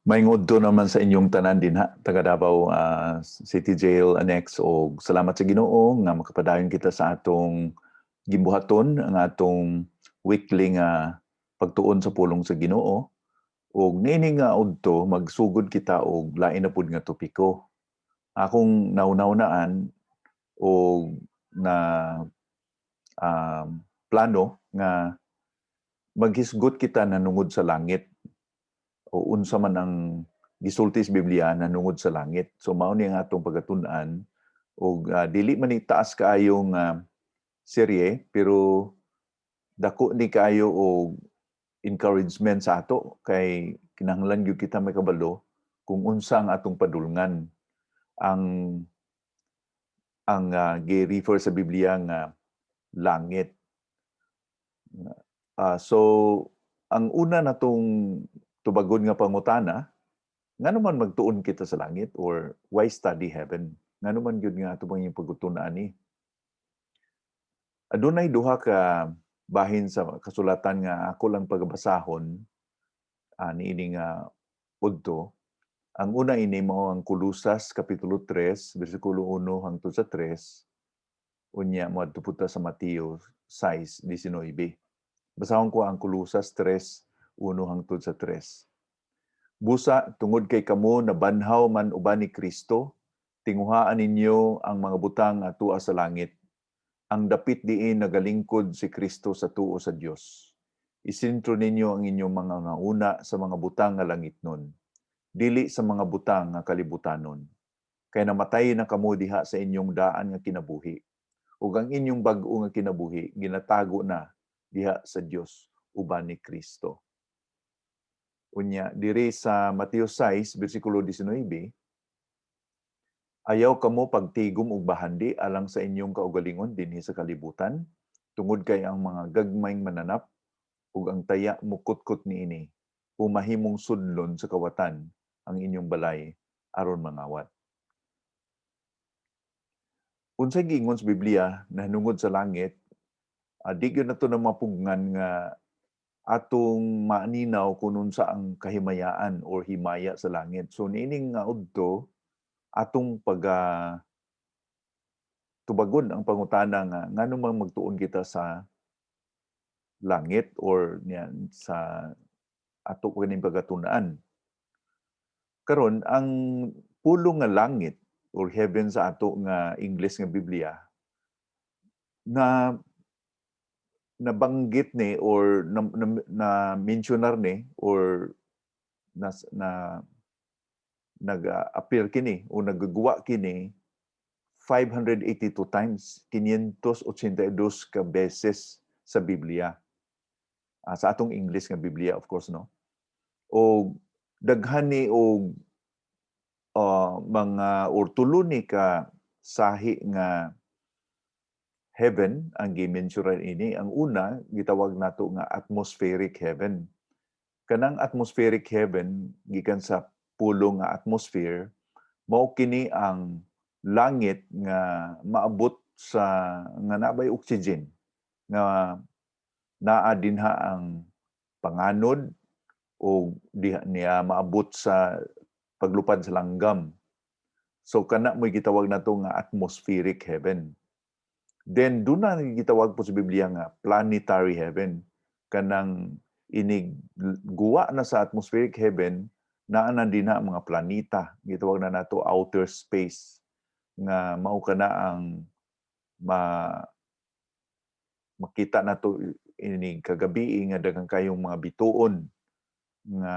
Maingod to naman sa inyong tanan din ha, taga Davao City Jail Annex o salamat sa Ginoo nga makapadayon kita sa atong gimbuhaton ang atong weekly nga pagtuon sa pulong sa Ginoo ug niini nga udto magsugod kita og lain na pud nga topiko. Akong nauna-unaan og na plano nga maghisgot kita nanungod sa langit o unsa man ang gisulti sa Biblia nanungod sa langit. So mao ni ang atong pagatun-an ug dili man ni taas kaayong serye pero dako ni kaayo og encouragement sa ato kay kinahanglan gyud kita may kabalo kung unsa ang atong padulngan ang gi-refer sa Biblia nga langit. So ang una natong tubagon nga pangutana, ngano man magtuon kita sa langit or why study heaven? Ngano man gyud nga ato yung pagutun-an ani? Adunay duha ka bahin sa kasulatan nga ako lang pagbasahon niini nga udto. Ang una ini mao ang Kulusas kapitulo 3 bersikulo 1 hangtod sa 3. Unya moadto puta sa Mateo 6:19. Basahon ko ang Kulusas 3:1 hangtod sa 3. Busa tungod kay kamo nabanhaw man uban ni Kristo, tinguhaan ninyo ang mga butang nga tua sa langit. Ang dapit diin nagalingkod si Kristo sa tuo sa Dios. Isintro ninyo ang inyong mga nauna sa mga butang nga langitnon, dili sa mga butang nga kalibutanon. Kay namatay na kamo diha sa inyong daan nga kinabuhi. Ug ang inyong bag-o nga kinabuhi ginatago na diha sa Dios uban ni Kristo. Unya diri sa Mateo 6 bersikulo 19, ayaw kamo pagtigom og bahandi alang sa inyong kaugalingon dinhi sa kalibutan, tungod kay ang mga gagmayng mananap ug ang taya mukutkot niini, umahimong sudlon sa kawatan ang inyong balay aron mangawat. Unsay giingon sa Biblia nahanungod sa langit, di gyud nato na mapugngan nga atong maaninaw kung unsa ang kahimayaan or himaya sa langit. So niining nga udto atong tubagon ang pangutana nga ngano man magtuon kita sa langit or niyan sa ato kaning pagatun-an. Karon ang pulong nga langit or heaven sa ato nga English nga Biblia na nabanggit ni or na mentionar ni or na nag-appear kini o nagguwa kini 582 times, 582 ka beses sa Biblia. Sa atong English nga Biblia, of course, no? O daghan ni og mga or tulo ni ka sahi nga heaven ang gi-mention ini. Ang una gitawag nato nga atmospheric heaven. Kanang atmospheric heaven gikan sa pulong nga atmosphere, mao kini ang langit nga maabot sa nga nabay oxygen nga naa dinha ang panganod o diha niya maabot sa paglupad sa langgam. So kana mo'y gitawag nato nga atmospheric heaven. Then doon na gitawag po sa Biblia nga planetary heaven. Kanang inig guwa na sa atmospheric heaven naa na din na mga planeta. Gitawag na nato outer space nga mao kana ang makita nato ini kagabi nga daghang kayong mga bituon nga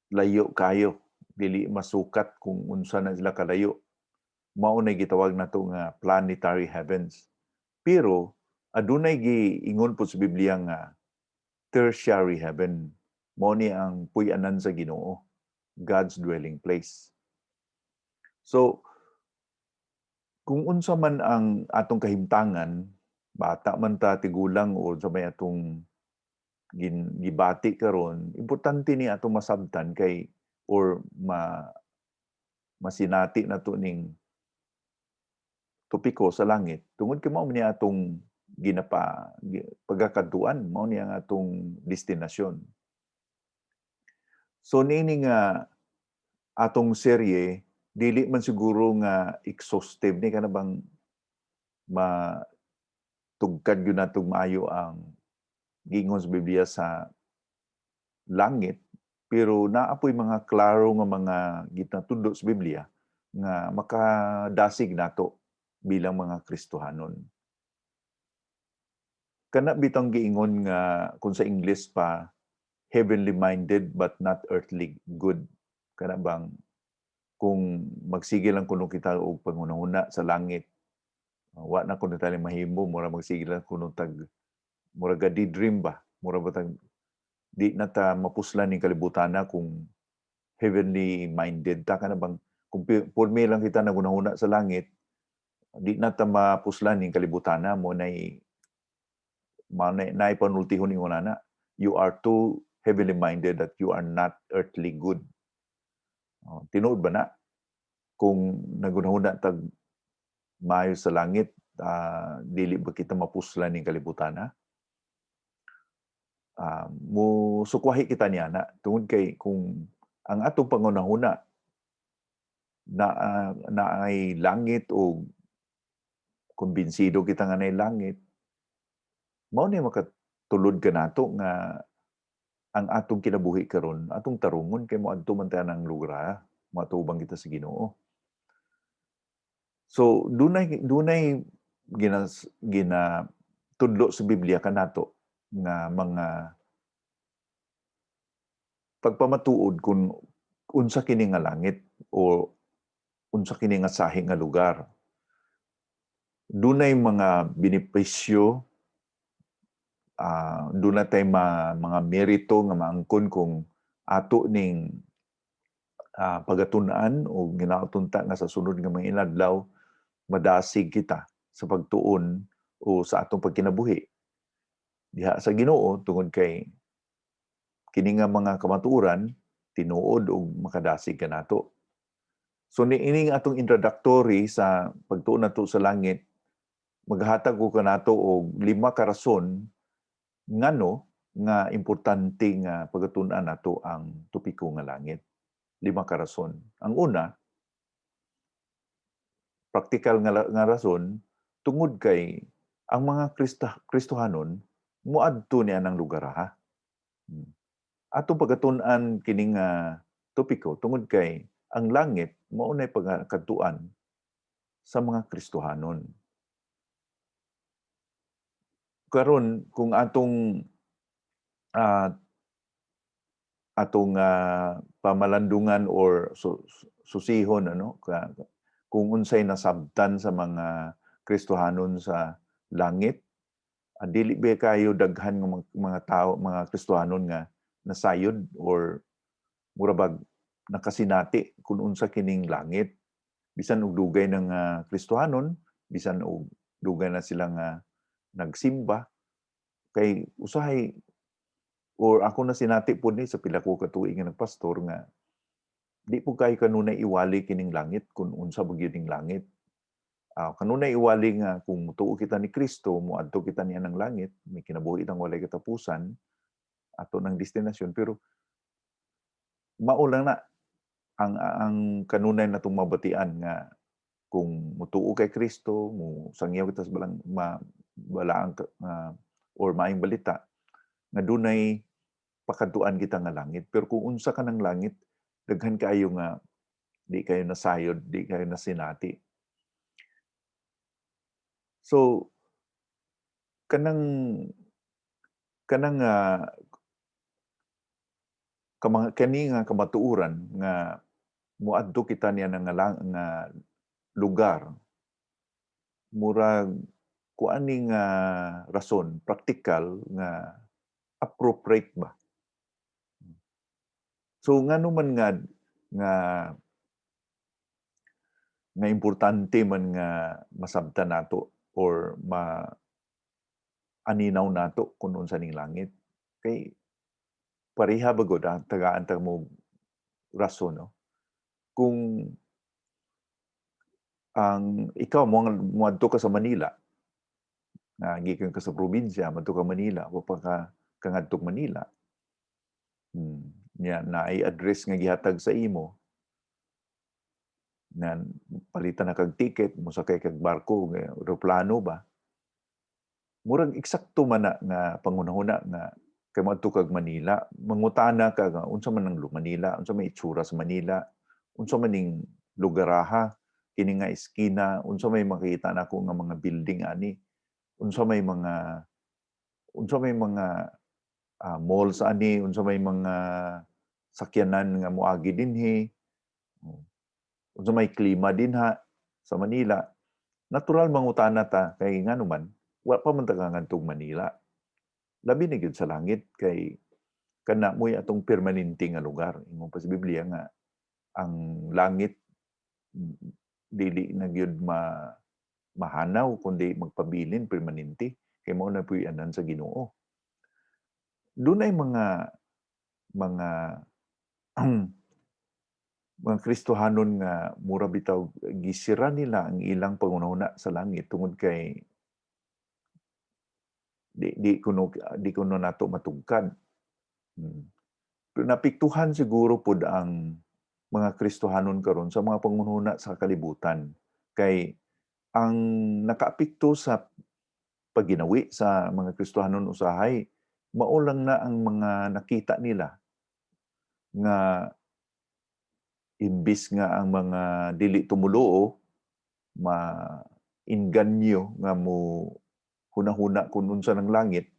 layo kayo, dili masukat kung unsa na sila kalayo. Mao na gitawag nato nga planetary heavens. Pero adunay giingon po sa Biblia nga tertiary heaven. Mao ni ang puy-anan sa Ginoo, God's dwelling place. So kung unsa man ang atong kahimtangan, bata man ta, tigulang o sa may atong gibati karon, importante ni atong masabtan kay or masinati nato ning topiko sa langit tungod kay mao ni atong pagkakadtuan, mao ni ang atong destinasyon. So niini nga atong serye dili man siguro nga exhaustive ni kana bang matugkad gyud natong maayo ang giingon sa Biblia sa langit, pero naapoy mga klaro nga mga gitatudlo sa Biblia nga makadasig nato bilang mga Kristohanon. Kana bitang giingon nga kung sa English pa, heavenly minded but not earthly good. Kana bang kung magsige lang kuno kita og pangunahuna sa langit, wa na kuno tali mahimo, mura magsige lang kuno tag mura ga dream ba, mura ba tag di na ta mapuslan ning kalibutana kung heavenly minded ta. Kana bang kung pormi lang kita nagunahuna sa langit, di na ta mapuslan ning kalibutana mo nay panultihon ingon ana, you are too heavenly minded that you are not earthly good. Tinuod ba na? Kung nagunahuna tag maayo sa langit, dili ba kita mapuslan ning kalibutana? Musukwahi kita niya na tungod kay kung ang atong pangunahuna na ay langit o kumbinsido kita nga na langit, mao ni makatulod ka nato nga ang atong kinabuhi karon atong tarungon kay moadto man ta nang lugar, matubang kita sa Ginoo. So dunay gina tudlo sa Biblia kanato nga mga pagpamatuod kung unsa kini nga langit o unsa kini nga sahi nga lugar. Dunay mga benepisyo, dunay tay mga merito nga maangkon kung ato ning pagatun-an o ginautunta nga sa sunod nga mga inadlaw madasig kita sa pagtuon o sa atong pagkinabuhi diha sa Ginoo tungod kay kini nga mga kamatuoran tinuod og makadasig kanato. So niini nga atong introductory sa pagtuon nato sa langit, maghatag ko kanato og 5 ka rason ngano nga importante nga pagatun-an nato ang topiko nga langit. 5 ka rason. Ang una, praktikal nga rason tungod kay ang mga Kristohanon moadto niya ng lugar ha. Atong pagatun-an kining topiko tungod kay ang langit mao nay pagkadtuan sa mga Kristohanon. Karon kung atong pamalandungan or susihon kung unsay nasabtan sa mga Kristohanon sa langit, dili ba kayo daghan ng mga tao, mga Kristohanon nga nasayod or murabag nakasinati kung unsa kining langit, bisan og dugay ng Kristohanon, bisan og dugay na sila nga nagsimba kay usahay or ako na sinati po ni sa pila ko ka tuig nga nagpastor nga di po kayo kanunay iwali kining langit kung unsa ba gyud ning langit. Kanunay iwali nga kung mutuo kita ni Kristo, moadto kita niya ng langit, may kinabuhi tang walay katapusan ato ng destinasyon, pero mao lang na ang kanunay natong mabatian nga kung mutuo kay Kristo, mo sangyaw kita sa balaang or maayong balita nga dunay pakadtuan kita nga langit. Pero kung unsa ka ng langit, daghan kaayo nga di kayo nasayod, di kayo nasinati. So kanang kani nga kamatuoran nga moadto kita niya nga lugar, murag kuaning rason praktikal nga appropriate ba. So ngano man nga importante man nga masabtan nato or aninaw nato kung unsa ning langit, kay pareha ba gud tagaan ta mo rason, no? Kung ang ikaw moadto ka sa Manila, gikan ka sa probinsya, madto ka Manila, o pa ka kangadtong Manila. nya na i-address nga gihatag sa imo na palitan na kag ticket mosakay kag barko nga eroplano ba, murag eksakto man na nga panghunahuna nga kay moadto kag Manila, mangutana ka nga unsa man ang Manila, unsa may itsura sa Manila, unsa man ning lugaraha, kini nga eskina, unsa may makita nako nga mga building ani, unsa may mga malls ani, unsa may mga sakyanan nga moagi dinhi, unsa may klima dinha sa Manila. Natural mangutana ta kay nganuman wa pa man ta ngadtong Manila. Labi na gyud sa langit kay kana mo'y atong permanente nga lugar. Ingon pa sa Biblia nga ang langit dili na gyud mahanaw kundi magpabilin permanente kay mao na puy anan sa Ginoo. Dunay mga mga Kristohanon nga mura bitaw gisira nila ang ilang pangunahuna sa langit tungod kay di kuno nato matugkad. Pero napiktuhan siguro pod ang mga Kristohanon karon sa mga pangunahuna sa kalibutan kay ang nakaapekto sa pagginawi sa mga Kristohanon usahay mao lang na ang mga nakita nila nga imbis nga ang mga dili tumoluo mainganyo nga mo hunahuna kung unsa ng langit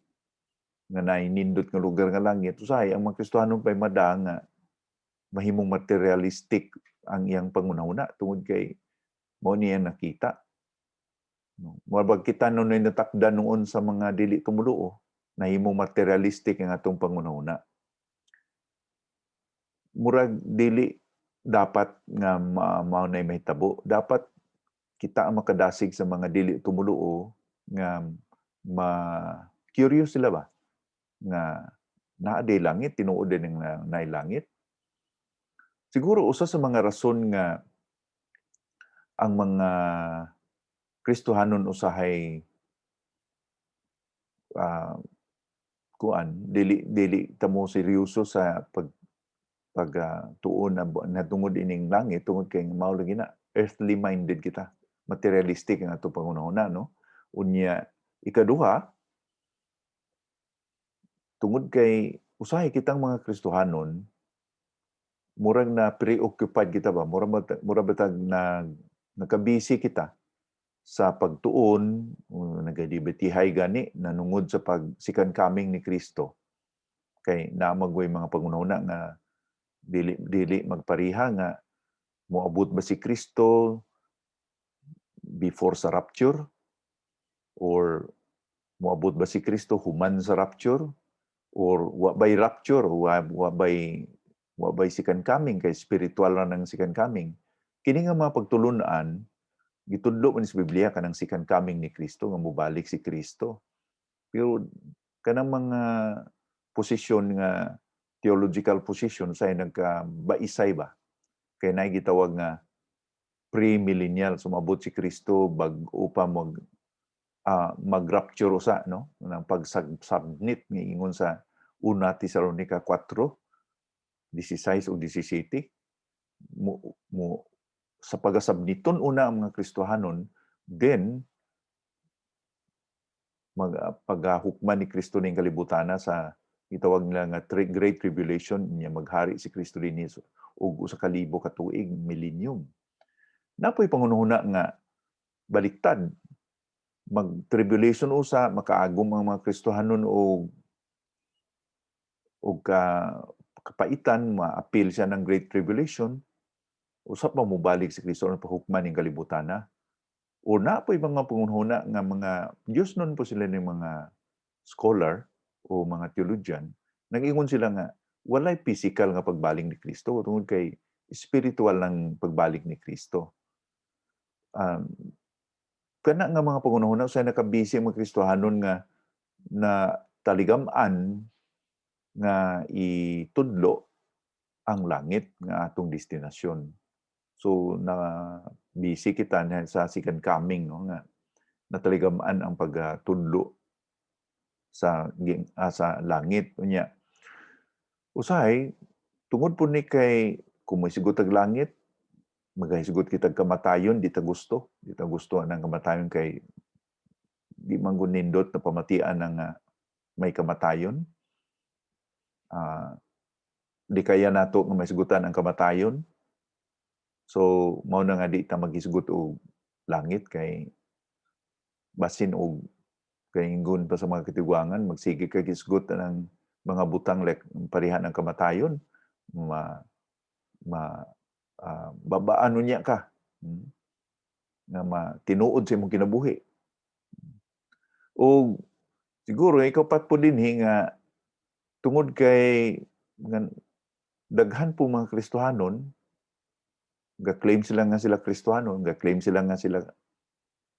nga nainindot nga lugar nga langit usahay ang mga Kristohanon pay mada nga mahimong materialistic ang iyang pangunahuna tungod kay mao niya nakita. Mabag kita noon natakdan noon sa mga dili tumoluo nahimong materialistic ang atong pangunahuna. Murag dili dapat nga mao nay mahitabo. Dapat kita ang makadasig sa mga dili tumoluo nga curious sila ba nga naa day langit tinuod din ng naay langit. Siguro usa sa mga rason nga ang mga Kristohanon usahay dili tamo seryoso sa tuon na tungod ining langit tungod kay mao lagi na earthly minded kita, materialistic ang ato pangunahuna no. Unya ikaduha tungod kay usahay kitang mga Kristohanon murag na preoccupied kita ba, mura batag na nakabisi kita sa pagtuon, nagadibetihay gani nanungod sa second coming ni Kristo. Kay namagway mga pangunahuna nga dili magpariha nga moabot ba si Kristo before sa rapture or moabot ba si Kristo human sa rapture or wa bay rapture wa bay second coming kay spiritual ra ng second coming. Kini nga mga pagtulunan gitudlo man sa Biblia kanang second coming ni Kristo nga mobalik si Kristo. Pero kanang mga posisyon nga theological position say nagkabaisay ba kay naay gitawag nga pre-millennial sumabot si Kristo upang mag-rapture usa no nang pagsubmit nga ingon sa 1 Tesalonica 4:16 o 17 mo sa pagasabniton una ang mga Kristohanon then paghukman ni Kristo ning kalibutan sa gitawag nila nga Great Tribulation niya maghari si Kristo dinhi og 1,000 ka tuig millennium. Napoy pangunahuna nga baliktad mag-tribulation usa makaagom ang mga Kristohanon og kapaitan ma-appeal siya ng Great Tribulation usap pa mobalik si Kristo ang pahukman ning kalibutan o napoy mga pangunahuna nga mga Dios nun po sila ng mga scholar o mga theologian nag-ingon sila nga walay physical nga pagbalik ni Kristo tungod kay spiritual lang pagbalik ni Kristo. Kana nga mga pangunahuna sa nakabisi ang mga Kristohanon nga na taligam-an nga itudlo ang langit nga atong destinasyon. So na busy kita sa second coming no nga nataligaman ang pagtudlo sa langit unya. Usahay Tungod po ni kay kung mo'y ag langit, magahisgot kita kamatayon, di ta gusto ang kamatayon kay di man gud nindot na pamatian ng may kamatayon. Di kaya nato nga mahisgutan ang kamatayon. So, mao na nga di ta maghisgot og langit kay basin og kay ingon pa sa mga katigwangan, magsige kay hisgot ng mga butang like pareha ng kamatayon, ma babaan niya ka. Nga tinuod sa imong kinabuhi. O siguro ikaw pat po dinhi nga tungod kay nga daghan po mga Kristohanon, ga-claim sila nga sila Kristohanon, ga-claim sila nga sila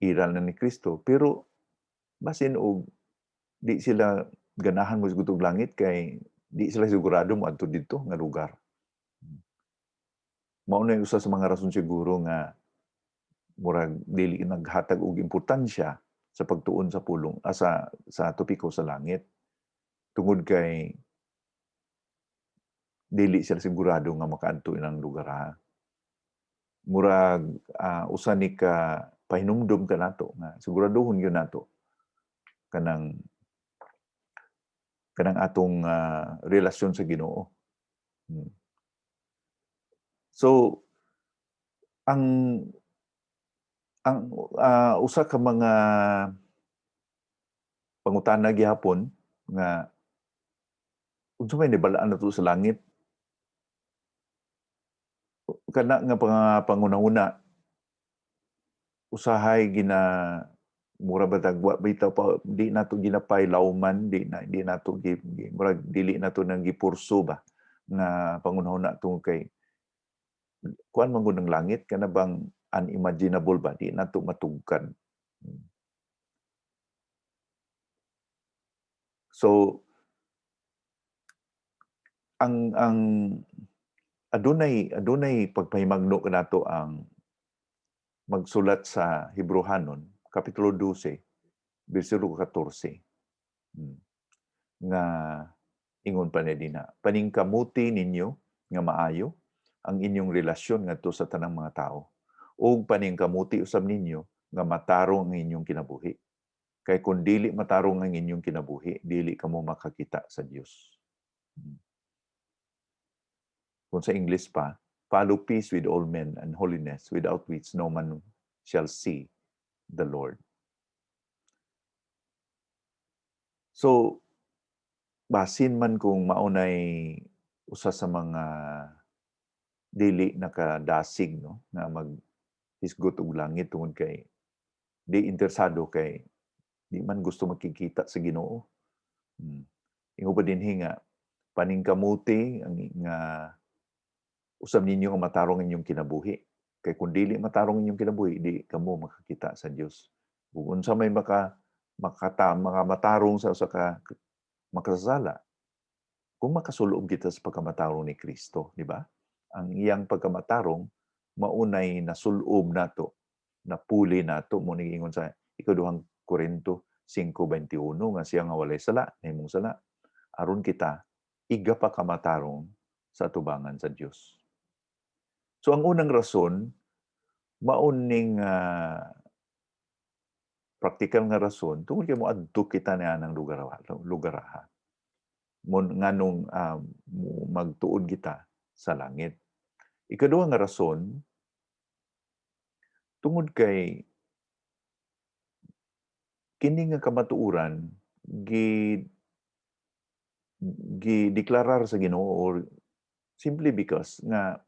iral na ni Kristo, pero basin og di sila ganahan mo og langit kay di sila sigurado mo adto didto nga lugar. Mao na usa sa mga rason siguro nga murag dili naghatag og importansya sa pagtuon sa pulong sa topiko sa langit. Tungod kay dili sila sigurado nga makaadto inang lugar. Murag usa ni ka pahinumdom ka nato nga siguraduhon gyud nato kanang atong relasyon sa Ginoo. So ang usa ka mga pangutana gihapon nga unsa may nibalaan nato sa langit, kana nga pangunahuna usahay mura ba dagwa bitaw pa di nato ginapay lawman, di nato murag dili nato nang gipurso ba nga pangunahuna tungod kay kuan man gud ang langit kana bang unimaginable ba, di nato matugkad. So ang adunay pagpahimangno kanato ang magsulat sa Hebrehanon kapitulo 12 bersikulo 14 nga ingon pa niya dinha, paningkamuti ninyo nga maayo ang inyong relasyon ngadto sa tanang mga tao ug paningkamuti usab ninyo nga matarong ang inyong kinabuhi. Kay kung dili matarong ang inyong kinabuhi, dili kamo makakita sa Dios. Kung sa English pa, follow peace with all men and holiness, without which no man shall see the Lord. So, basin man kung maunay usa sa mga dili nakadasig no nga maghisgot og langit tungod kay di interesado kay di man gusto makikita sa Ginoo. Ingo pa dinhi nga paningkamuti ang nga usab ninyo nga matarong inyong kinabuhi. Kay kung dili matarong inyong kinabuhi, di kamo makakita sa Dios. Kung unsa may matarong sa usa ka makasasala, kung makasulob kita sa pagkamatarong ni Kristo, di ba? Ang iyang pagkamatarong maunay nasulob nato, napuli nato mo ning ingon sa ikaduhang Korinto 5:21 nga siya nga walay sala, nahimong sala, aron kita iga pa kamatarong sa tubangan sa Dios. So ang unang rason, mauning praktikal nga rason tungod kay moadto kita na ng lugaraha. Nganong magtuod kita sa langit. Ikaduha nga rason, tungod kay kini nga kamatuoran gideklarar sa Ginoo or simply because nga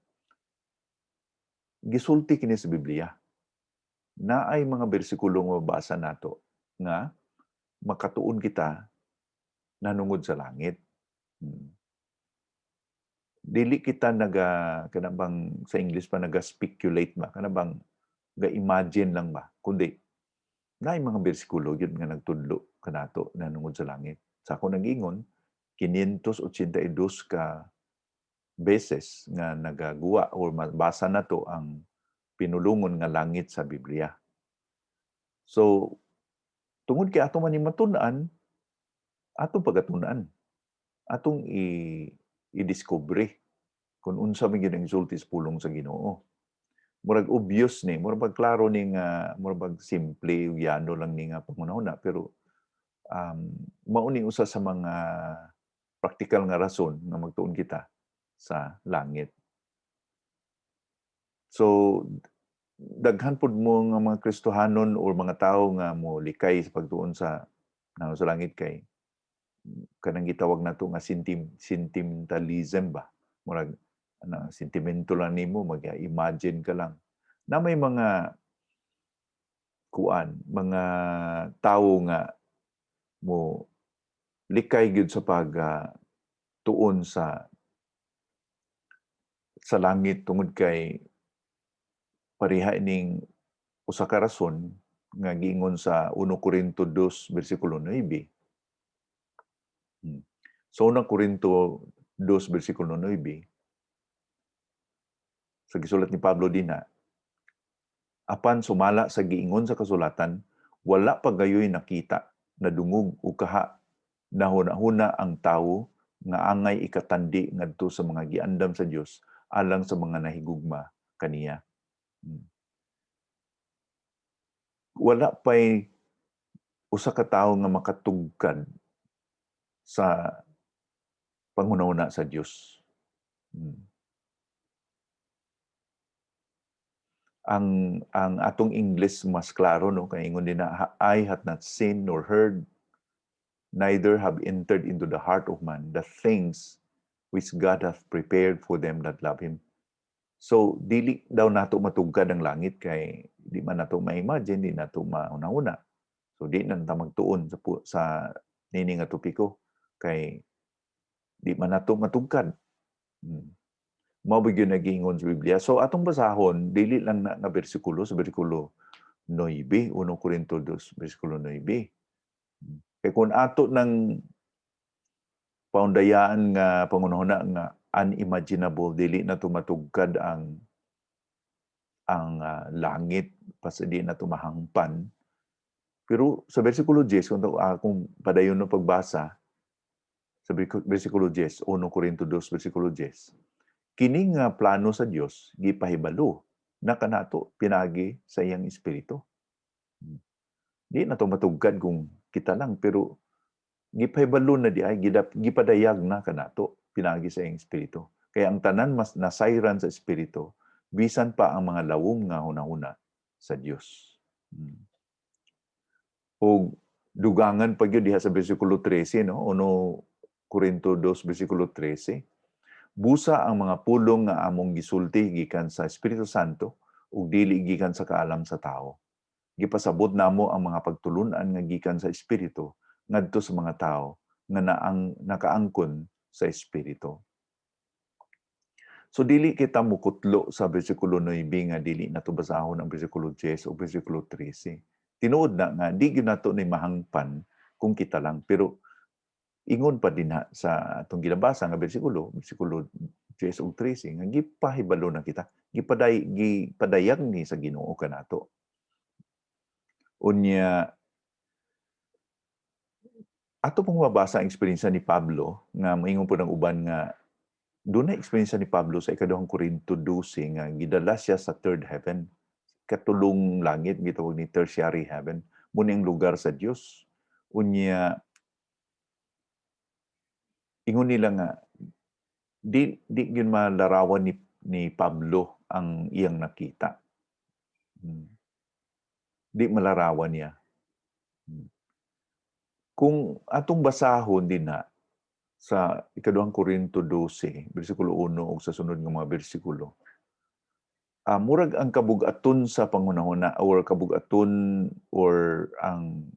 gisulti kini sa Biblia. Naay mga bersikulo nga mabasa nato nga makatuon kita nanungod sa langit. Dili kita kanabang sa English pa naga-speculate ba, kanabang ga-imagine lang ba, kundi naay mga bersikulo gyud nga nagtudlo kanato nanungod sa langit. Sa ako nag-ingon 582 ka beses nga nagaguwa or mabasa nato ang pinulungon nga langit sa Biblia. So tungod kay ato man ni matun-an, atong pagatun-an, atong i-discover kung unsa man gyud ang isulti sa pulong sa Ginoo. Murag obvious ni, murag klaro ni nga, murag simple, yano lang ni nga pangunahuna, pero mao ni usa sa mga praktikal nga rason nga magtuon kita sa langit. So, daghan pud mo nga mga Kristohanon o mga tawo nga mo likay sa pagtuon sa sa langit kay kanang gitawag nato nga sentimentalism ba. Murag sentimento lang nimo, mag-imagine ka lang. Na may mga mga tawo nga mo likay gyud sa tuon sa langit tungod kay pareha ining usa ka rason nga giingon sa 1 Corinto 2 bersikulo 9. So 1 Corinto 2 bersikulo 9, sa gisulat ni Pablo dinha, apan sumala sa giingon sa kasulatan, wala pa gayoy nakita na dungog o kaha na hunahuna ang tawo nga angay ikatandi ngadto sa mga giandam sa Dios alang sa mga nahigugma kaniya. Wala pa'y usa ka tawo nga makatugkad sa panghunahuna sa Dios. Ang atong English mas klaro, no, kay ingon din na eye hath not seen nor heard, neither have entered into the heart of man the things which God hath prepared for them that love Him. So, dili daw nato matugkad ang langit kay di man nato ma-imagine, di nato mauna-una. So, di na ta magtuon sa nini nga topiko kay di man nato matugkad. Mao ba gyud nagingon sa Biblia. So, atong basahon, dili lang na nga bersikulo sa bersikulo 9, 1 Corinto 2, bersikulo 9. Kaya kung ato ng paundayaan nga pangunahuna nga unimaginable, dili na tumatugkad ang langit, pas di na tumahangpan. Pero sa bersikulo 10, kung padayon no pagbasa, sa bersikulo 10, 1 Corinto 2, bersikulo 10, kini nga plano sa Dios gipahibalo na kanato pinagi sa iyang espiritu. Di na to matugkad kung kita lang, pero gipahibalo na di ay gipadayag na kanato pinagi sa iyang espiritu. Kaya ang tanan mas nasayran sa espiritu bisan pa ang mga lawom nga hunahuna sa Dios. O dugangan pa gyud diha sa bersikulo 13, no, 1 Corinto 2 bersikulo 13. Busa ang mga pulong nga among gisulti gikan sa Espiritu Santo ug dili gikan sa kaalam sa tao. Gipasabot namo ang mga pagtulun-an nga gikan sa Espiritu ngadto sa mga tao nga nakaangkon sa Espiritu. So dili kita mukutlo sa bersikulo 9 nga dili nato basahon ang bersikulo 10 o bersikulo 13. Tinuod na nga di gyud nato ni mahangpan kung kita lang, pero ingon pa din sa atong ginabasa nga bersikulo 10 ug 13 nga gipahibalo na kita, gipadayag ni sa Ginoo kanato. Unya ato pong mabasa ang eksperyensya ni Pablo nga moingon po ng uban nga doon na eksperyensya ni Pablo sa ikaduhang Corinto 12 nga gidala siya sa third heaven, katulong langit, gitawag ni tertiary heaven, muna ang lugar sa Dios. Unya ingon nila nga di gyud malarawan ni Pablo ang iyang nakita. Di malarawan niya. Kung atong basahon din sa ikaduhang Corinto 12, bersikulo 1 ug sa sunod nga mga bersikulo, murag ang kabug-aton sa panghunahuna or kabug-aton or ang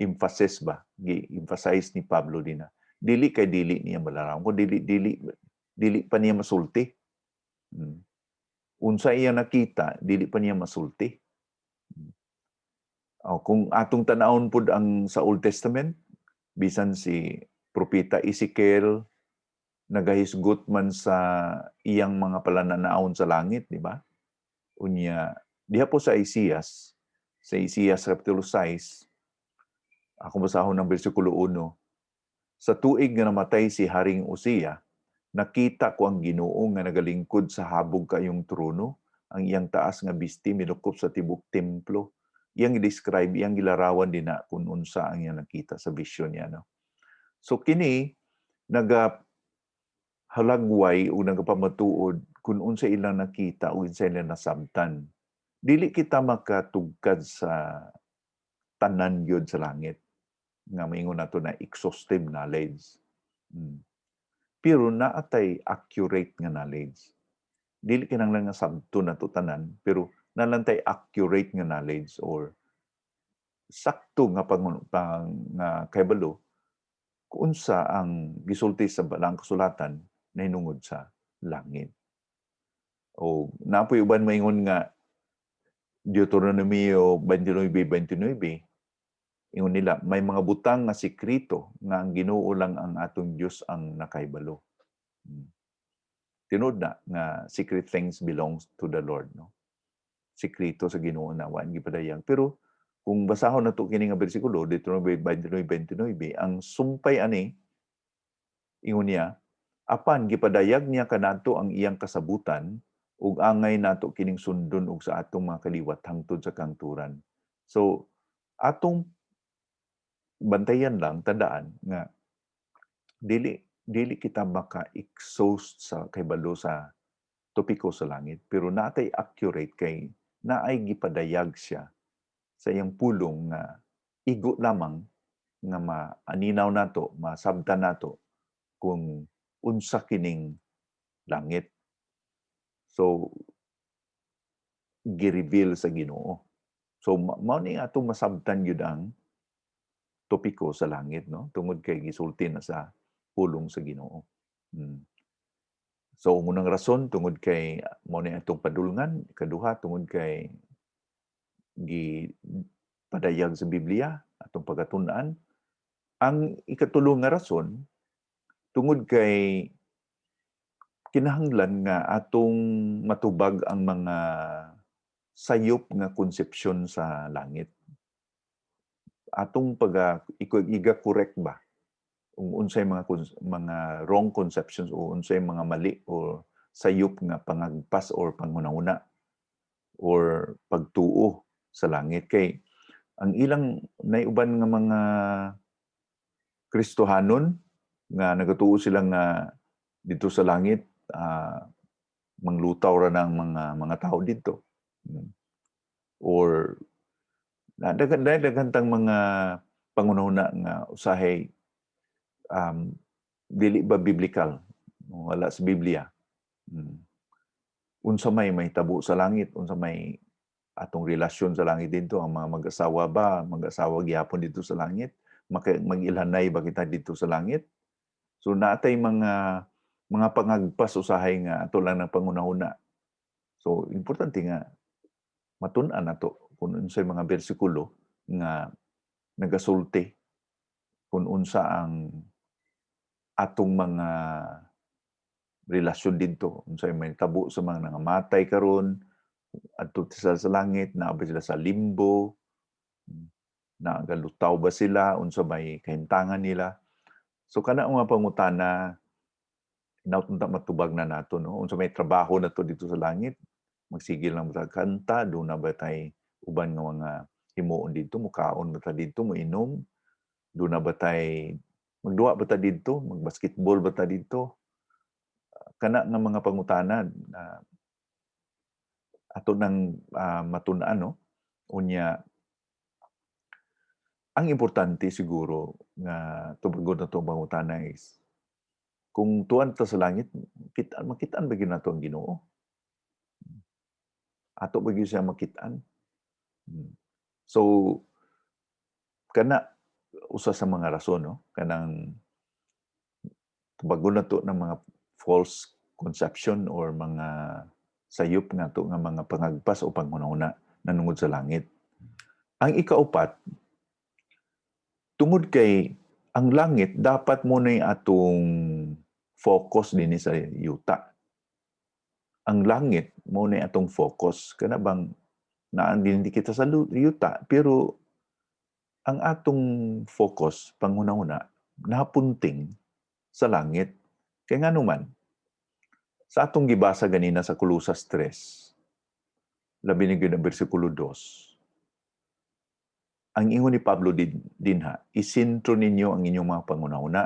emphasis ba, gi-emphasize ni Pablo din dili kay dili niya malarawan, kung dili pa niya masulti. Unsa iya nakita, dili pa niya masulti. Kung atong tan-awon pud ang sa Old Testament, bisan si propeta Ezekiel nagahisgot man sa iyang mga palananaon sa langit, di ba? Unya diha po sa Isaias kapitulo 6, ako basahon ng bersikulo 1, sa tuig nga namatay si Haring Uzziah, nakita ko ang Ginoo nga nagalingkod sa habog kayong trono, ang iyang taas nga bisti milukop sa tibok templo. Iyang i-describe, iyang gilarawan din na kung unsa ang iyang nakita sa vision niya. No? So kini, halagway o nagapamatuod kung unsa ilang nakita o unsa ilang nasabtan. Dili kita makatugkad sa tanan gyud sa langit nga maingon nato na exhaustive knowledge. Pero naatay accurate nga knowledge. Dili kinahanglan nga sabto nato tanan, pero nalantay accurate nga knowledge or sakto nga kahibalo kung unsa ang gisulti sa balang kasulatan nahinungod sa langit. O napoy uban maingon nga Deuteronomio 29:29, ingon nila may mga butang nga sikrito nga ang Ginoo lang ang atong Dios ang nakahibalo. Tinud na nga secret things belongs to the Lord, no? Sikrito sa Ginoo na wa gipadayag. Pero kung basahon nato kini nga bersikulo Deuteronomio 29:29, ang sumpay ani ingon niya, apan gipadayag niya kanato ang iyang kasabutan ug angay nato kining sundon ug sa atong mga kaliwat hangtod sa kangturan. So atong bantayan lang, tandaan nga dili kita maka-exhaust sa kahibalo sa topiko sa langit, pero natay accurate kay naay gipadayag siya sa iyang pulong nga igo lamang nga maaninaw nato, masabtan nato kung unsa kining langit. So gi-reveal sa Ginoo. So mao ni atong masabtan gyud ang topiko sa langit, no? Tungod kay gisulti na sa pulong sa Ginoo. So unang rason tungod kay mao ni atong padulngan, ikaduha tungod kay padayag sa Biblia atong pagatun-an. Ang ikatulo nga rason tungod kay kinahanglan nga atong matubag ang mga sayop nga konsepsyon sa langit. Atong iga-correct ba kung unsay mga wrong conceptions o unsay mga mali o sayop nga pangagpas or panghunahuna or pagtuo sa langit. Kay ang ilang naiuban nga mga Kristohanon nga nagatuo sila nga dito sa langit manglutaw ra ng mga tao dito. Or daghang mga pangunahuna nga usahay dili ba biblical, wala sa Biblia. Unsa may mahitabo sa langit, unsa may atong relasyon sa langit dito, ang mga mag-asawa gihapon dito sa langit, mag-ilhanay ba kita dito sa langit? So natay mga pangagpas usahay nga ato lang ng pangunahuna. So importante nga matun-an nato kung unsay mga bersikulo nga nagasulti kung unsa ang atong mga relasyon dito, unsay may tabo sa mga nangamatay karon adto sila sa langit, naa ba sila sa limbo, nagalutaw ba sila, unsa may kahimtangan nila. So kana mga pangutana natunta matubag na nato, no? Unsa may trabaho nato dito sa langit, magsigil lang sa kanta, do na ba tay uban nga mga himuon dito, mukaon ba ta dito, moinom, do na ba tay magduwa ba ta dito, magbasketball ba ta dito. Kana nga mga pangutana ato nang matun-an, no? Unya ang importante siguro nga tubagon nato ang pangutana is kung tuan ta sa langit, makitaan ba gyud nato ang Ginoo? Ato ba gyud siya makitaan? So kana usa sa mga rason, no? Kanang tubagon nato ng mga false conception or mga sayop nato nga mga pangagpas o panghunahuna nanungod sa langit. Ang ikaupat, tungod kay ang langit dapat mo na atong focus din sa yuta. Ang langit mo na atong focus kana bang naan din kita sa yuta, pero ang atong focus panghunahuna napunting sa langit. Kaya nga naman, sa atong gibasa ganina sa Colosas 3, labi ni gyud ang bersikulo 2, ang ingon ni Pablo dinha, isentro ninyo ang inyong mga pangunahuna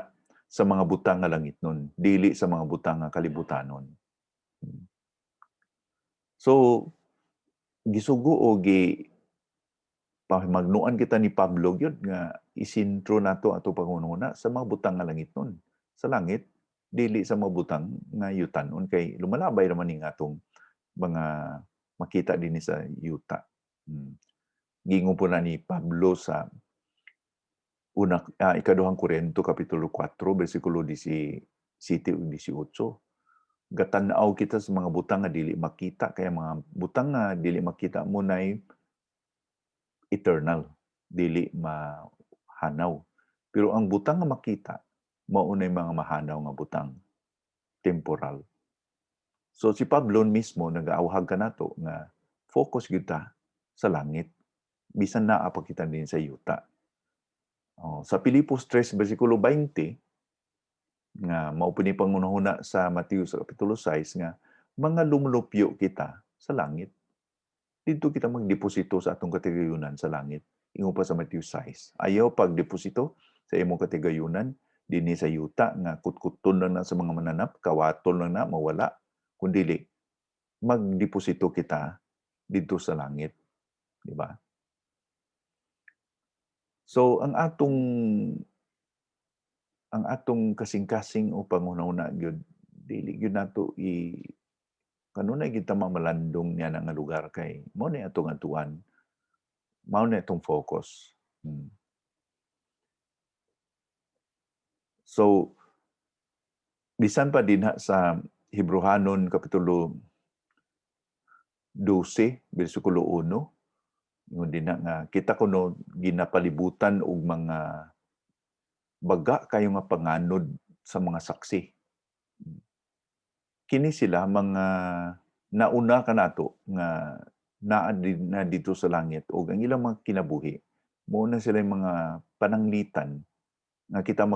sa mga butang nga langit nun, dili sa mga butang nga kalibutanon. So, gisugo o pahimagnuan kita ni Pablo gyud nga isentro nato ato pangunahuna sa mga butang nga langit nun. Sa langit, dili sa mga butang nga yutan-on kay lumalabay naman ning atong mga makita dinhi sa yuta. Gingon po na ni Pablo sa ikaduhang Korinto kapitulo 4 bersikulo 17 ug 18. Gatan-aw kita sa mga butang nga dili makita kaya mga butang nga dili makita mo nay eternal, dili mahanaw. Pero ang butang nga makita mao nay mga mahanaw nga butang, temporal. So si Pablo mismo nagaawhag kanato nga focus gyud ta sa langit bisan naa pa kita din sa yuta. Sa Filipos 3 bersikulo 20 nga mao ni pangunahuna sa Mateo sa kapitulo 6 nga mga lumulupyo kita sa langit. Dito kita magdeposito sa atong katigayunan sa langit. Ingon pa sa Mateo 6. Ayaw pagdeposito sa imong katigayunan dinhi sa yuta nga kutkuton lang na sa mga mananap, kawaton lang na mawala, kundili magdeposito kita dito sa langit, di ba? So ang atong kasing-kasing o pangunahuna gyud dili gyud nato kanunay gyud ta mamalandong niya nga lugar kay mao ni atong atuan. Mao ni atong focus. So bisan pa dinha sa Hebrehanon kapitulo 12 bersikulo 1 ingon dinha nga kita kuno ginapalibutan og mga baga kayo nga panganod sa mga saksi. Kini sila mga nauna kanato nga naa na dito sa langit ug ang ilang mga kinabuhi mao na sila mga pananglitan nga kita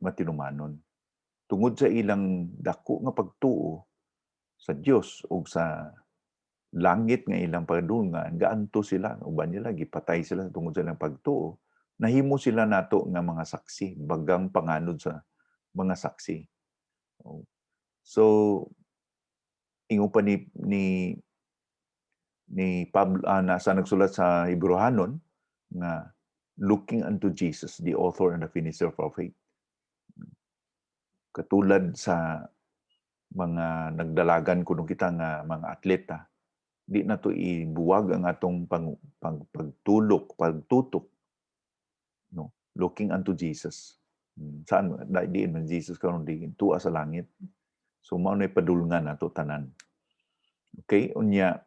matinumanon tungod sa ilang dako nga pagtuo sa Dios ug sa langit nga ilang padulngan gaanto sila uban nila gipatay sila tungod sa ilang pagtuo. Nahimo sila nato nga mga saksi, bagang panganod sa mga saksi. So ingon pa ni Pablo nasa nagsulat sa Hebrehanon nga looking unto Jesus, the author and the finisher of our faith. Katulad sa mga nagdalagan kuno kita nga mga atleta, di na to ibuwag ang atong pagtutok, no? Looking unto Jesus. Saan diin man Jesus karon di tuwa sa langit. So mao nay padulngan nato tanan. Okay, unya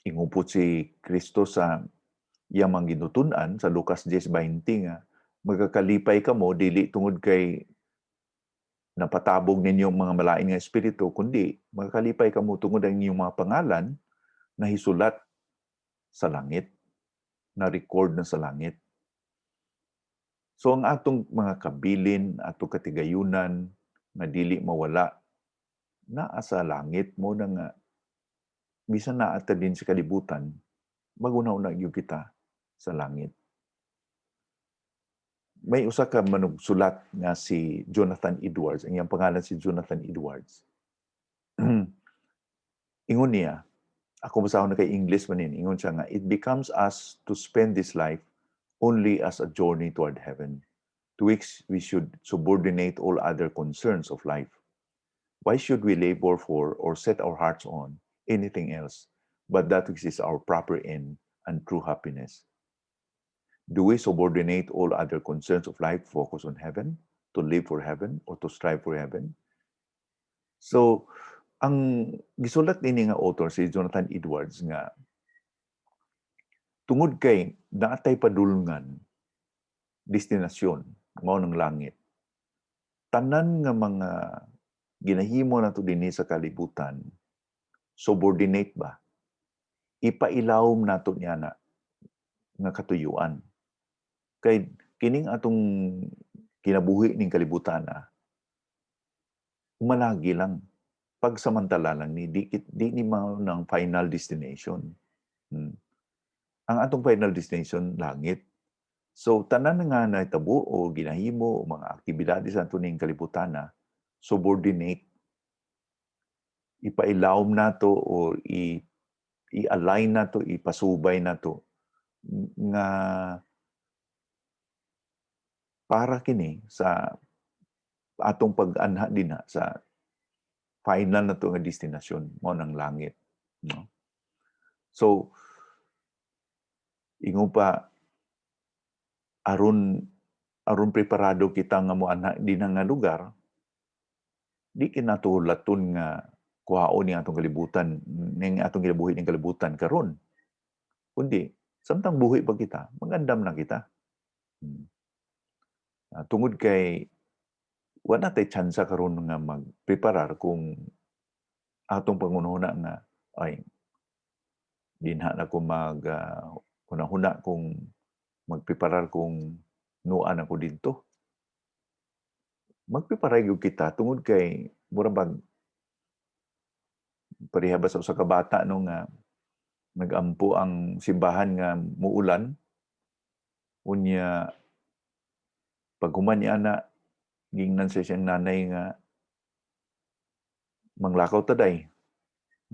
ingupot si Kristo sa iyang mga ginutun-an sa Lucas 10:20 nga magkakalipay kamo dili tungod kay napatabog ninyo mga malain nga espiritu kundi magkakalipay kamo tungod ang inyong mga pangalan na hisulat sa langit, na record na sa langit. So ang atong mga kabilin, atong katigayunan nga dili mawala naa sa langit mo na nga bisan naa ta din sa kalibutan magunaw-una gyud kita sa langit. May usa ka manugsulat nga si Jonathan Edwards, ang iyang pangalan si Jonathan Edwards. Ingon niya, ako basahon na kay English manin, ingon siya nga, it becomes us to spend this life only as a journey toward heaven, to which we should subordinate all other concerns of life. Why should we labor for or set our hearts on anything else but that which is our proper end and true happiness? Do we subordinate all other concerns of life, focus on heaven, to live for heaven, or to strive for heaven? So, ang gisulat ini nga author si Jonathan Edwards nga tungod kay naatay padulngan destinasyon mao ng langit. Tanan nga mga ginahimo nato dinhi sa kalibutan subordinate ba? Ipailawom nato niya na nga katuyuan. Kay kining atong kinabuhi ning kalibutan malagi lang, pagsamantala lang ni di ni mao ng final destination. Hmm. Ang atong final destination langit. So tanan nga nahitabo o ginahimo o mga aktibidades sa ning kalibutan subordinate, ipailawom nato o i-align nato, ipasubay nato nga para kini sa atong pag-anha dinha sa final nato nga destinasyon mao nang langit, no? So ingon pa aron aron preparado kita nga moanha dinha nga lugar, di kinato laton nga kuhaon ni atong kalibutan ning atong kinabuhi ning kalibutan karon. Kundi samtang buhi pa kita, magandam na kita. Hmm. Tungod kay wala tay tsansa karon nga magpreparar kung atong pangunahuna nga ay dinha na ko hunahuna kung magpreparar kung nuan ako didto. Magpreparar gyud kita tungod kay mura bang pareha ba sa usa ka bata no nga nagampo ang simbahan nga muulan unya paghuman ni ana gingnan sa siyang nanay nga manglakaw ta day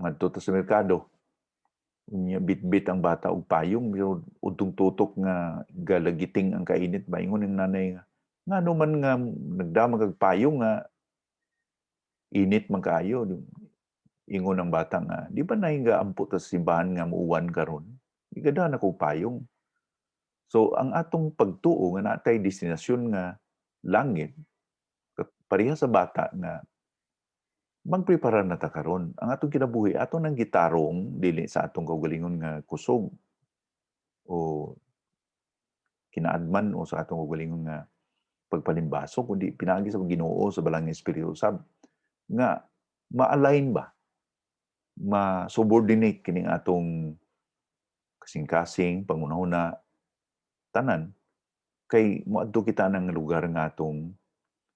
ngadto ta sa merkado. Unya bitbit ang bata og payong udtong tutok nga galagiting ang kainit ba ingon ning nanay nga ngano man nga nagdamag kag payong nga init man kaayo. Ingon ang bata nga di ba nahinga ampo ta sa simbahan nga muuwan karon, igadahan ako payong. So ang atong pagtuo nga natay destinasyon nga langit pareha sa bata nga magprepara na ta karon. Ang atong kinabuhi aton nang gitarong dili sa atong kaugalingon nga kusog o kinaadman o sa atong kaugalingon nga pagpalimbaso kundi pinaagi sa Ginoo sa balang nga espiritu sab nga ma-align ba, ma-subordinate kining atong kasing-kasing pangunahuna tanan kay moadto kita nang lugar nga atong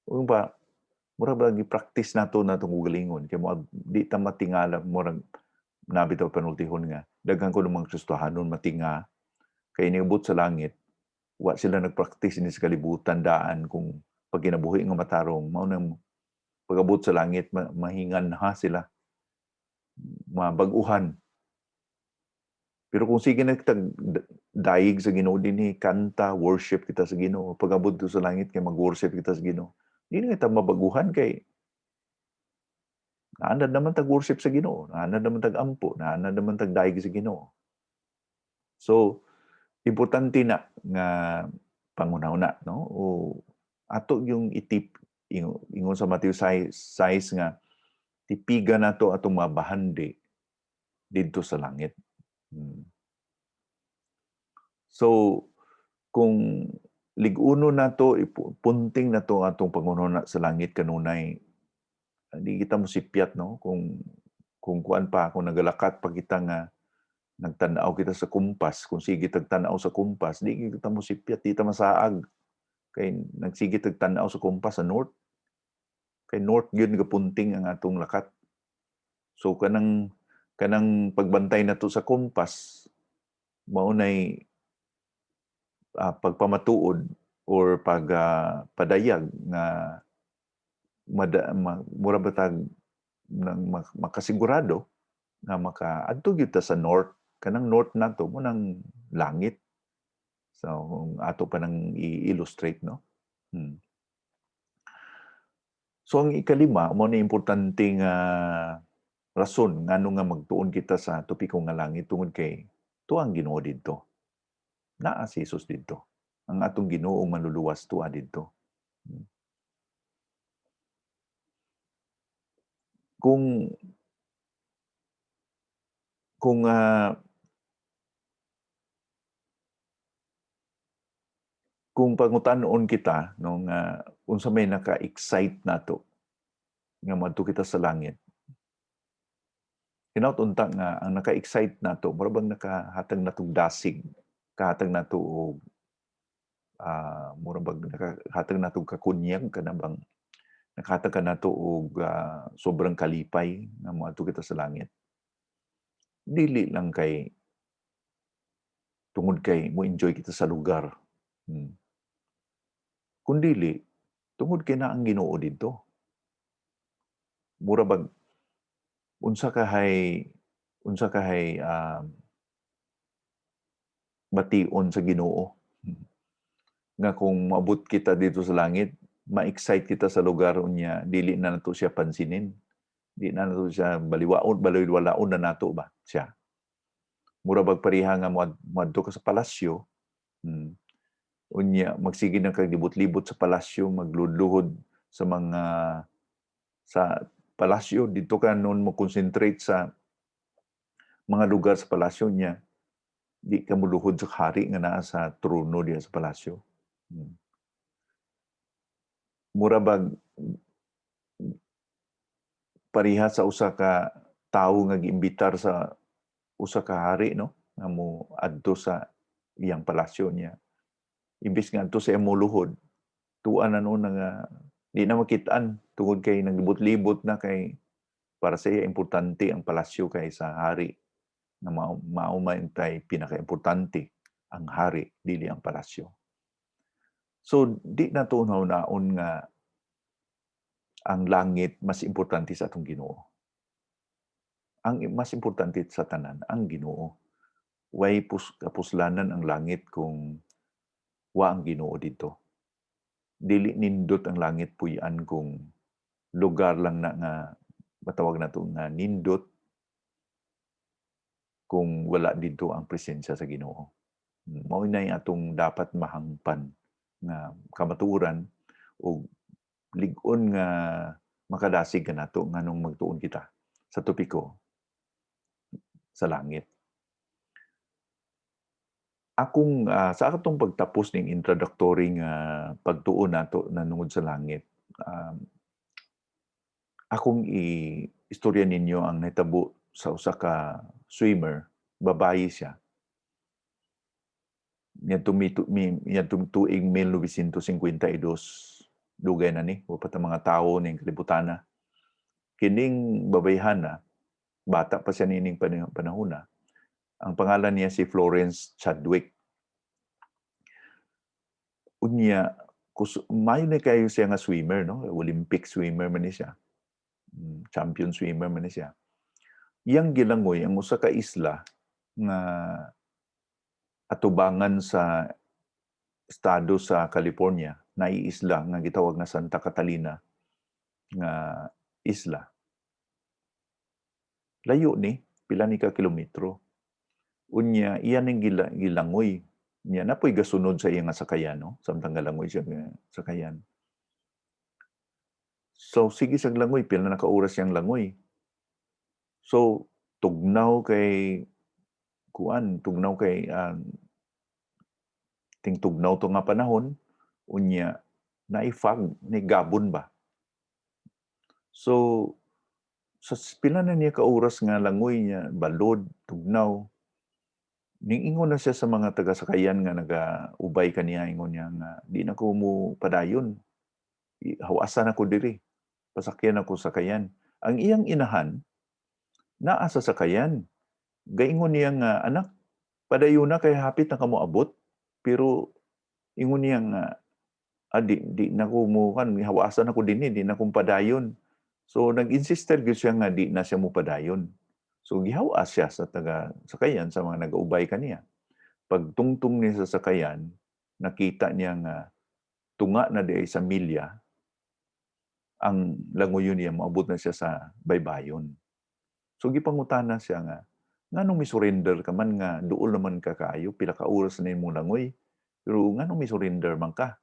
o ba mura ba gi-practice nato natong kaugalingon kay mo di ta matingala murag nabitaw panultihon nga daghan ko ng mga Kristohanon matinga kay niabot sa langit wa sila nag-practice ini sa kalibutan daan kung pag kinabuhi nga matarong mao nang pag-abot sa langit mahinganha sila mabag-uhan. Pero kung sige nagtag daig sa Ginoo dinhi kanta worship kita sa Ginoo pag-abot sa langit kay mag-worship kita sa Ginoo dili kita mabaguhan kay naanad naman tag worship sa Ginoo, naanad naman tag ampo, naanad naman tag daig sa Ginoo. So importante na nga pangunahuna no o ato yung itip ingon sa Matthew 6 nga tipigan nato atong mga bahandi didto sa langit. So kung lig-uno nato ipunting nato atong pangunahuna sa langit kanunay di kita mosipyat no kung kuan pa kung nagalakat pa kita nga nagtan-aw kita sa kumpas kung sige tagtan-aw sa kumpas di kita mosipyat di ta masaag kay nagsige tagtan-aw sa kumpas sa north kay north gyud gapunting ang atong lakat. So kanang pagbantay nato sa kumpas mao nay pagpamatuod or padayag nga mura batag nang makasigurado nga makaadto gyud ta sa north kanang north nato mo nang langit. So ato pa nang i-illustrate no. So ang ikalima mo na importante nga rason ngano nga magtuon kita sa topiko nga langit tungod kay tuang Ginoo didto. Naa si Jesus didto. Ang atong Ginoong manluluwas tuwa didto. Kung kung kung pangutan-on kita no nga unsa may naka-excite nato nga madto kita sa langit. Hinaut unta nga ang naka-excite nato mura bang nakahatag natong dasig, kahatag nato og mura bang nakahatag natong kakunyag kana bang Nakatag ka nato og sobrang kalipay nga moadto kita sa langit. Dili lang kay tungod kay mo-enjoy kita sa lugar. Kundili tungod kay naa ang Ginoo didto. Mura bang unsa kahay bation sa Ginoo. Nga kung moabot kita dito sa langit, ma-excite kita sa lugar unya dili na nato siya pansinin. Di na nato siya baliwalaon na nato ba siya. Mura bag pareha nga moadto ka sa palasyo. Unya magsige na kag libot-libot sa palasyo, magludluhod sa palasyo dito ka noon mo concentrate sa mga lugar sa palasyo niya. Di ka muluhod sa hari nga naa sa trono diya sa palasyo. Mura bag pareha sa usa ka tawo nga giimbitar sa usa ka hari, no? Nga mo adto sa iyang palasyo niya. Imbis nga adto sa iyang moluhod, tuan na noon nga di na makit-an tungod kay naglibot-libot na kay para sa iya importante ang palasyo kay sa hari. Na mao man tay pinakaimportante ang hari dili ang palasyo. So di nato naon nga ang langit mas importante sa atong Ginoo. Ang mas importante sa tanan ang Ginoo. Way kapuslanan ang langit kung wa ang Ginoo dito. Dili nindot ang langit puy-an kung lugar lang na nga matawag nato nga nindot kung wala dito ang presensya sa Ginoo. Mao na atong dapat mahangpan nga kamatuoran o lig-on nga makadasig kanato nganong magtuon kita sa topiko sa langit. Sa akong pagtapos ning introductory nga pagtuon nato nanungod sa langit, akong istorya ninyo ang nahitabo sa usa ka swimmer, babayi siya. Niyadtong tuig 1952, dugay na ni, upat ang mga tawo ning kalibutan na. Kining babayhana, bata pa siya nining panahon na. Ang pangalan niya si Florence Chadwick. Unya, mayo na kayo siya nga swimmer, no? Olympic swimmer man ni siya. Champion swimmer man ni siya. Iyang gilangoy ang usa ka isla nga atubangan sa estado sa California, na isla nga gitawag na Santa Catalina nga isla. Layo ni, pila ni ka kilometro. Unya, iyan ning gilangoy. Niya napoy gasunod sa iya nga sakayan, no? Samtang galangoy siya nga sakayan. So, sige siyang langoy, pila na ka-oras siyang langoy. So, tugnaw kay tingtugnaw to nga panahon, unya naifag ni gabon ba. So sa pila na niya ka oras nga langoy niya, balod, tugnaw, niingon na siya sa mga taga-sakayan nga nagaubay kaniya, ingon niya nga di na ko mo padayon. Hawasan ako diri. Pasakyan ako sakayan. Ang iyang inahan naa sa sakayan. Gaingon niya nga, anak, padayon na kay hapit na kamo abot. Pero ingon niya nga, di na ko mo kan hawasan ako dinhi, di na ko padayon. So nag-insister gyud siya nga di na siya mo padayon. So gihawas siya sa taga-sakayan, sa mga nagaubay kaniya. Pagtungtong niya sa sakayan, nakita niya nga tunga na di sa milya ang langoyon niya, maabot na siya sa baybayon. So gipangutana siya nga, nganong mi-surrender ka man nga duol naman ka kaayo, pila ka oras na imong langoy, pero nganong mi-surrender man ka?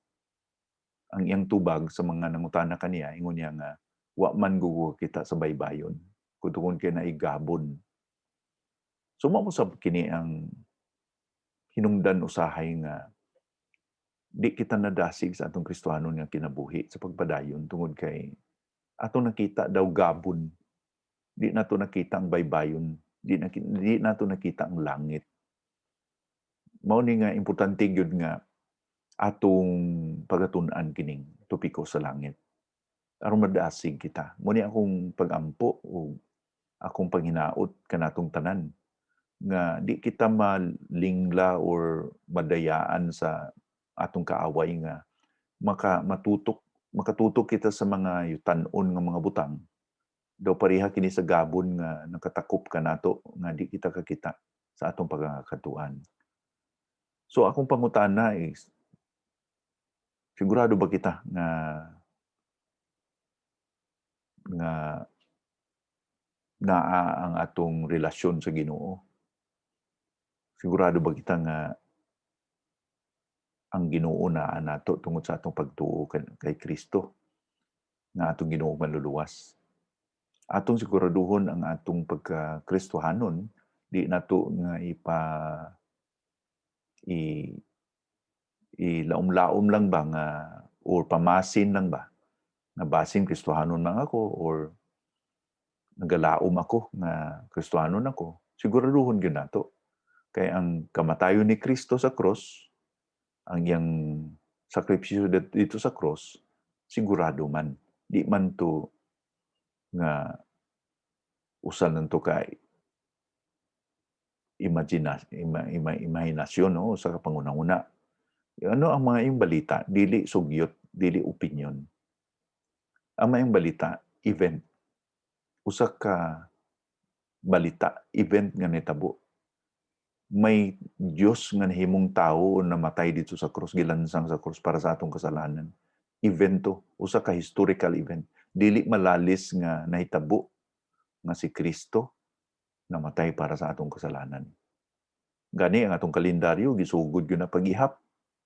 Ang iyang tubag sa mga nangutana kaniya, ingon niya nga, wa man gugo kita sa baybayon, kutukon kay na igabon. So mao sa kini ang hinungdan usahay nga di kita nadasig sa atong Kristohanon nga kinabuhi sa pagpadayon tungod kay atong nakita daw gabon. Di nato nakita ang baybayon, di nato nakita ang langit. Mao ni nga importante gyud nga atong pagatun-an kining topiko sa langit. aron madasig kita. Muni akong pagampo o akong panghinaot kanatong tanan nga di kita malingla or madayaan sa atong kaaway nga makatutok kita sa mga yutan-on nga mga butang. Daw pareha kini sa gabon nga nakatakop kanato nga di kita kakita sa atong pagkakatuan. So akong pangutana is, sigurado ba kita nga naa ang atong relasyon sa Ginoo? Sigurado ba kita nga ang Ginoo naa nato tungod sa atong pagtuo kay Kristo nga atong Ginoong manluluwas? Atong siguraduhon ang atong pagka-Kristohanon, di nato nga i ilaom-laom lang ba nga or pamasin lang ba nga basin Kristohanon lang ako or nagalaom ako nga Kristohanon ako. Siguraduhon gyud nato kay ang kamatayon ni Kristo sa cross, ang iyang sakripisyo dito sa cross, sigurado man. Di man to nga usan nanto kay imahinasyon no sa kapangunahuna. Ano ang mga iyong balita? Dili sugyot, dili opinion. Ang mayong balita, event. Usa ka balita, event nga nitabo. May Dios nga nahimong tawo namatay dito sa krus, gilansang sa krus para sa atong kasalanan. Evento, usa ka historical event. Dili malalis nga nahitabo nga si Kristo namatay para sa atong kasalanan. Gani ang atong kalendaryo gisugod gyud na paghihap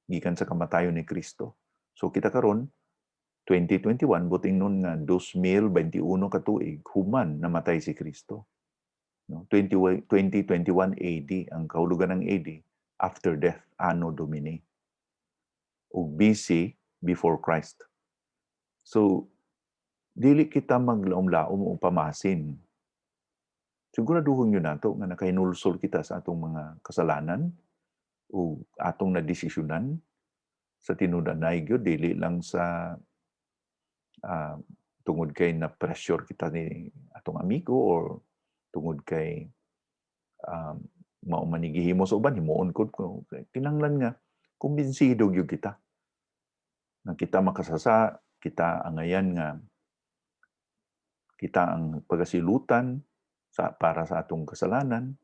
gikan sa kamatayon ni Kristo. So kita karon 2021 buting nun nga 2021 ka tuig human namatay si Kristo. No, 2021 AD ang kahulugan ng AD, after death, Anno Domini. O BC, before Christ. So dili kita maglaom-laom o pamasin. Siguraduhon yun nato nga nakahinulsol kita sa atong mga kasalanan o atong nadesisyonan sa tinuod-anay gyud, dili lang sa tungod kay na pressure kita ni atong amigo or tungod kay mao man gihimo sa uban himuon ko kinahanglan nga kumbinsido gyud kita nga kita makasasa, kita angayan nga kita ang pagasilutan para sa atong kasalanan,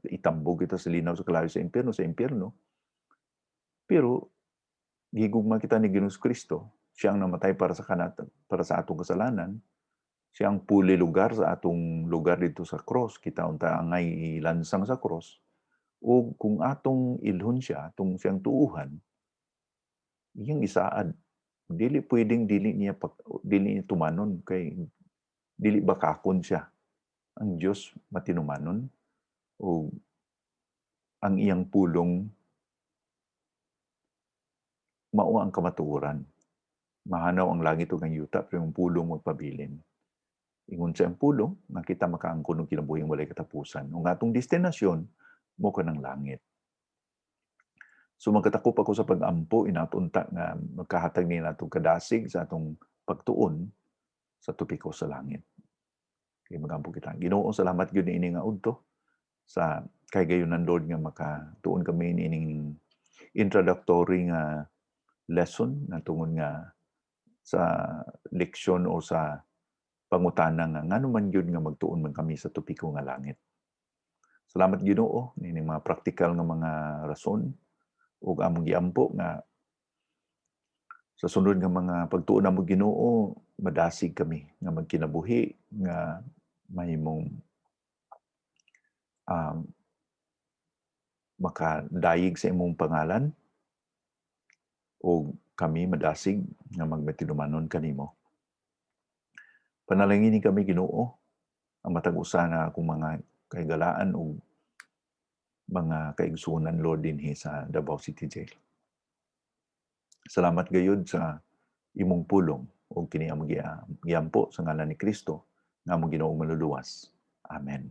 itambog kita sa linaw sa kalayo sa impyerno. Pero gigugma kita ni Ginoong Kristo, siya ang namatay para sa atong kasalanan. Siya ang puli lugar sa atong lugar dito sa cross. Kita unta angay ilansang sa cross. O kung atong ilhon siya, atong siyang tuuhan, iyang isaad. Dili pwedeng dili niya tumanon kay dili bakakon siya. Ang Dios matinumanon o ang iyang pulong mao ang kamatuoran. Mahanaw ang langit ug ang yuta pero ang pulong magpabilin. Ingon sa ang pulong nga kita makaangkon og kinabuhing walay katapusan. Ang atong destinasyon mo kanang langit. So magkatakop ako sa pag-ampo inatunta nga magkahatag ni natong kadasig sa atong pagtuon sa topiko sa langit. Kay magampo kita. Ginoo, salamat gyud ini nga udto sa kay gayunan Lord nga makatuon kami ining introductory nga lesson na tungod nga sa leksyon o sa pangutana nga ngano man gyud nga magtuon man kami sa topiko nga langit. Salamat Ginoo nining mga practical nga mga rason ug among giampo nga sa sunod nga mga pagtuon namo Ginoo madasig kami nga magkinabuhi nga mahimong makadayig sa imong pangalan o kami madasig nga magmatinumanon kanimo. Panalangin kami Ginoo ang matag usa na akong mga kaigalaan o mga kaigsunan Lord dinhi sa Davao City Jail. Salamat gayud sa imong pulong o kini among giampo sa ngalan ni Kristo nga among Ginoong manluluwas. Amen.